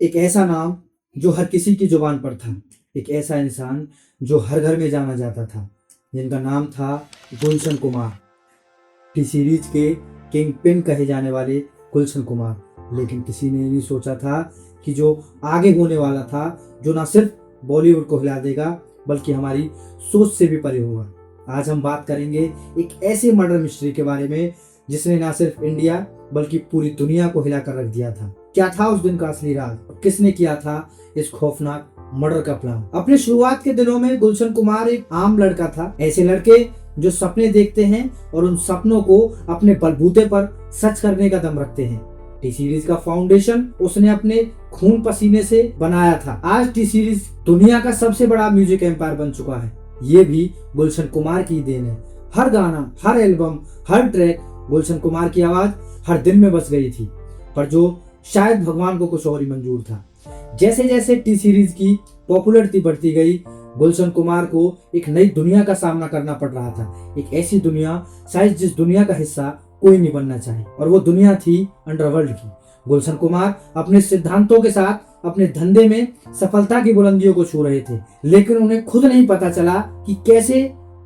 एक ऐसा नाम जो हर किसी की जुबान पर था, एक ऐसा इंसान जो हर घर में जाना जाता था, जिनका नाम था गुलशन कुमार। टी सीरीज के किंग पिन कहे जाने वाले गुलशन कुमार। लेकिन किसी ने नहीं सोचा था कि जो आगे होने वाला था, जो ना सिर्फ बॉलीवुड को हिला देगा बल्कि हमारी सोच से भी परे होगा। आज हम बात करेंगे एक ऐसे मर्डर मिस्ट्री के बारे में जिसने ना सिर्फ इंडिया बल्कि पूरी दुनिया को हिला कर रख दिया था। क्या था उस दिन का असली राज और किसने किया था इस खौफनाक मर्डर का प्लान। अपने शुरुआत के दिनों में गुलशन कुमार एक आम लड़का था। ऐसे लड़के जो सपने देखते हैं और उन सपनों को अपने बलबूते पर सच करने का दम रखते हैं। टी सीरीज का फाउंडेशन उसने अपने खून पसीने से बनाया था। आज टी सीरीज दुनिया का सबसे बड़ा म्यूजिक एम्पायर बन चुका है। ये भी गुलशन कुमार की देन है। हर गाना, हर एल्बम, हर ट्रैक गुलशन कुमार की आवाज हर दिन में बस गई थी, पर जो शायद भगवान को कुछ और ही मंजूर था। जैसे जैसे टी सीरीज की पॉपुलरिटी बढ़ती गई, गुलशन कुमार को एक नई दुनिया का सामना करना पड़ रहा था। एक ऐसी दुनिया शायद जिस दुनिया का हिस्सा कोई नहीं बनना चाहे, और वो दुनिया थी अंडरवर्ल्ड की। गुलशन कुमार अपने सिद्धांतों के साथ अपने धंधे में सफलता की बुलंदियों को छू रहे थे, लेकिन उन्हें खुद नहीं पता चला कि कैसे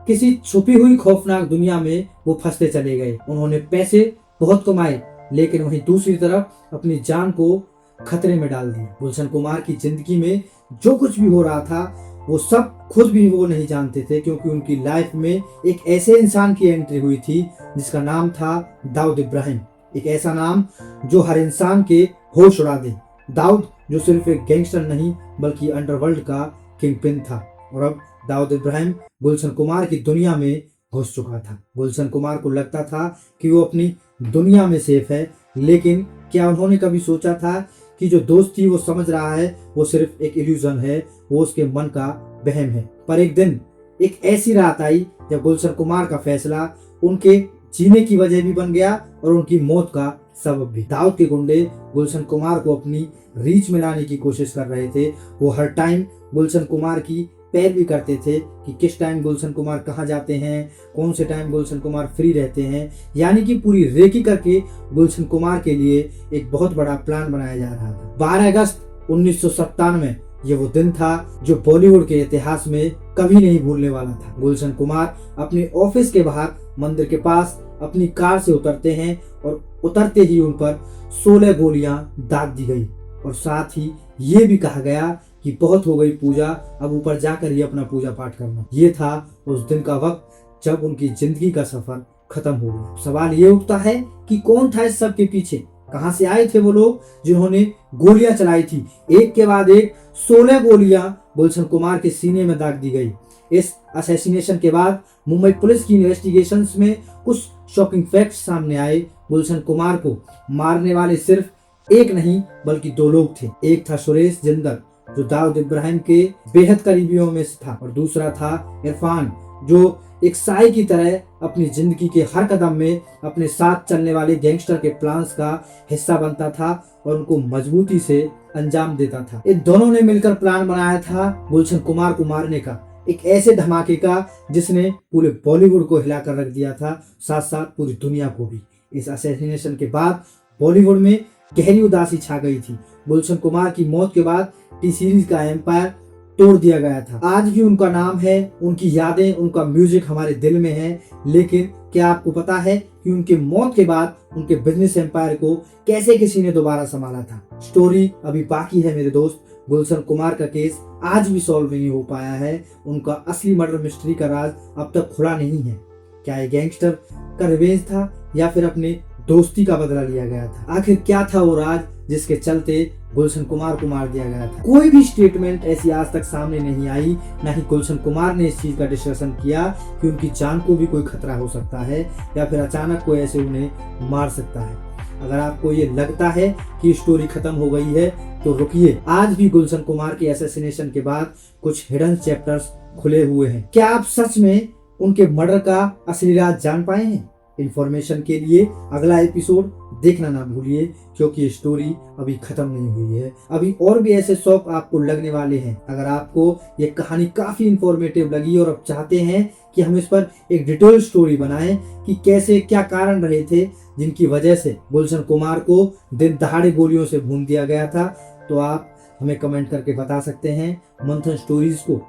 किसी छुपी हुई खौफनाक दुनिया में वो फंसते चले गए। उन्होंने पैसे बहुत कमाए, लेकिन वहीं दूसरी तरफ अपनी जान को खतरे में डाल दिया। गुलशन कुमार की जिंदगी में जो कुछ भी हो रहा था वो सब खुद भी वो नहीं जानते थे, क्योंकि उनकी लाइफ में एक ऐसे इंसान की एंट्री हुई थी जिसका नाम था दाऊद इब्राहिम। एक ऐसा नाम जो हर इंसान के होश उड़ा दे। दाऊद जो सिर्फ एक गैंगस्टर नहीं बल्कि अंडरवर्ल्ड का किंग पिन था, और अब दाऊद इब्राहिम गुलशन कुमार की दुनिया में घुस चुका था। गुलशन कुमार को लगता था कि वो अपनी दुनिया में सेफ है, लेकिन क्या उन्होंने कभी सोचा था कि जो दोस्ती वो समझ रहा है वो सिर्फ एक इल्यूजन है, वो उसके मन का वहम है। पर एक दिन एक ऐसी रात आई जब गुलशन कुमार का फैसला उनके जीने की वजह भी बन गया और उनकी मौत का सबब भी। दाऊद के गुंडे गुलशन कुमार को अपनी रीच में लाने की कोशिश कर रहे थे। वो हर टाइम गुलशन कुमार की पैरवी करते थे कि किस टाइम गुलशन कुमार कहाँ जाते हैं, कौन से टाइम गुलशन कुमार फ्री रहते हैं। यानी कि पूरी रेकी करके गुलशन कुमार के लिए एक बहुत बड़ा प्लान बनाया जा रहा था। 12 अगस्त 1997 ये वो दिन था जो बॉलीवुड के इतिहास में कभी नहीं भूलने वाला था। गुलशन कुमार अपने ऑफिस के बाहर मंदिर के पास अपनी कार से उतरते हैं और उतरते ही उन पर 16 गोलियां दाग दी गई, और साथ ही ये भी कहा गया कि बहुत हो गई पूजा, अब ऊपर जाकर ही अपना पूजा पाठ करना। ये था उस दिन का वक्त जब उनकी जिंदगी का सफर खत्म हो गया। सवाल ये उठता है कि कौन था इस सब के पीछे, कहां से आए थे वो लोग जिन्होंने गोलियां चलाई थी। एक के बाद एक 16 गोलियां गुलशन कुमार के सीने में दाग दी गई। इस असैसिनेशन के बाद मुंबई पुलिस की इन्वेस्टिगेशंस में कुछ शॉकिंग फैक्ट्स सामने आए। गुलशन कुमार को मारने वाले सिर्फ एक नहीं बल्कि 2 लोग थे। एक था सुरेश जिंदल जो दाऊद इब्राहिम के बेहद करीबियों में से था, और दूसरा था इरफान जो एक साई की तरह अपनी जिंदगी के हर कदम में अपने साथ चलने वाले गैंगस्टर के प्लान्स का हिस्सा बनता था और उनको मजबूती से अंजाम देता था। इन दोनों ने मिलकर प्लान बनाया था गुलशन कुमार को मारने का, एक ऐसे धमाके का जिसने पूरे बॉलीवुड को हिला कर रख दिया था, साथ साथ पूरी दुनिया को भी। इस असैसिनेशन के बाद बॉलीवुड में गहरी उदासी छा गई थी। गुलशन कुमार की मौत के बाद टी सीरीज का एम्पायर तोड़ दिया गया था। आज भी उनका नाम है, उनकी यादें, उनका म्यूजिक हमारे दिल में है, लेकिन क्या आपको पता है कि उनके मौत के बाद उनके बिजनेस एम्पायर को कैसे किसी ने दोबारा संभाला था। स्टोरी अभी बाकी है मेरे दोस्त। गुलशन कुमार का केस आज भी सॉल्व नहीं हो पाया है। उनका असली मर्डर मिस्ट्री का राज अब तक खुला नहीं है। क्या ये गैंगस्टर का रिवेंज था या फिर अपने दोस्ती का बदला लिया गया था? आखिर क्या था वो राज जिसके चलते गुलशन कुमार को मार दिया गया था? कोई भी स्टेटमेंट ऐसी आज तक सामने नहीं आई, ना ही गुलशन कुमार ने इस चीज का डिस्कशन किया कि उनकी जान को भी कोई खतरा हो सकता है या फिर अचानक कोई ऐसे उन्हें मार सकता है। अगर आपको ये लगता है कि स्टोरी खत्म हो गई है तो रुकिए, आज भी गुलशन कुमार के असैसिनेशन के बाद कुछ हिडन चैप्टर्स खुले हुए हैं। क्या आप सच में उनके मर्डर का असली राज जान पाए हैं? इंफॉर्मेशन के लिए अगला एपिसोड देखना ना भूलिए, क्योंकि ये स्टोरी अभी खत्म नहीं हुई है। अभी और भी ऐसे शौक आपको लगने वाले हैं। अगर आपको ये कहानी काफी इंफॉर्मेटिव लगी और आप चाहते हैं कि हम इस पर एक डिटेल स्टोरी बनाएं कि कैसे क्या कारण रहे थे जिनकी वजह से गुलशन कुमार को दिन दहाड़े गोलियों से भून दिया गया था, तो आप हमें कमेंट करके बता सकते हैं। मंथन स्टोरीज को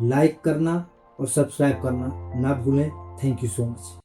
लाइक करना और सब्सक्राइब करना ना भूलें। Thank you so much.